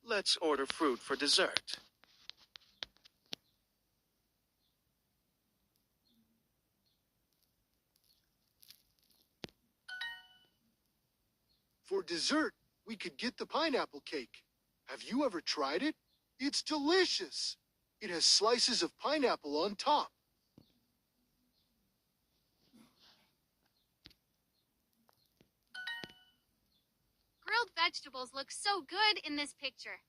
Let's order fruit for dessert. For dessert, we could get the pineapple cake. Have you ever tried it? It's delicious. It has slices of pineapple on top. Grilled vegetables look so good in this picture.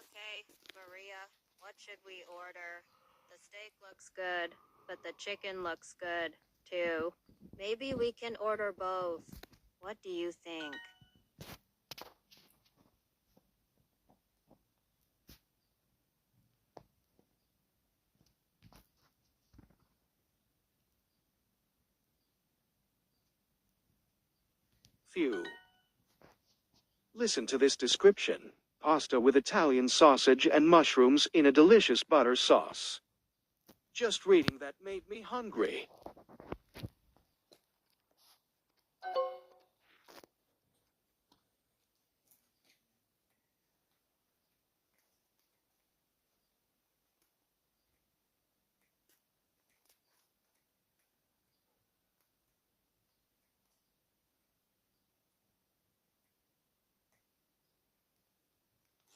Okay, Maria, what should we order? The steak looks good, but the chicken looks good, too. Maybe we can order both. What do you think? Phew. Listen to this description. Pasta with Italian sausage and mushrooms in a delicious butter sauce. Just reading that made me hungry.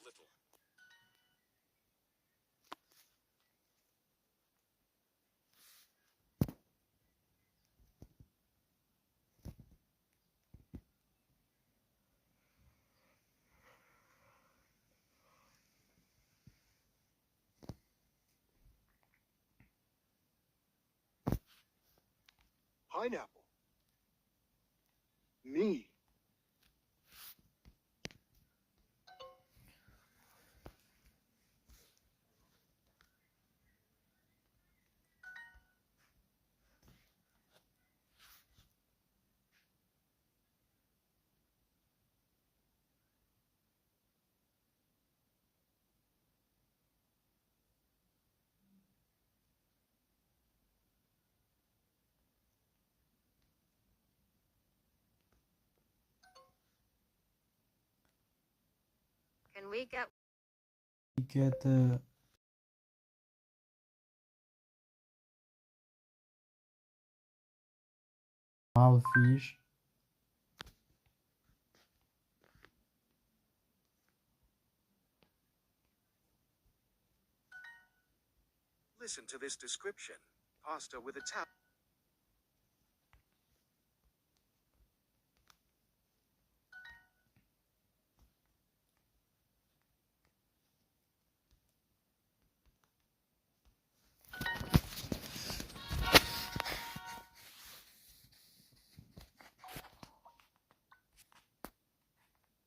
Little. Pineapple. Me. Can we get Get wild fish. Listen to this description. Pasta with Italian.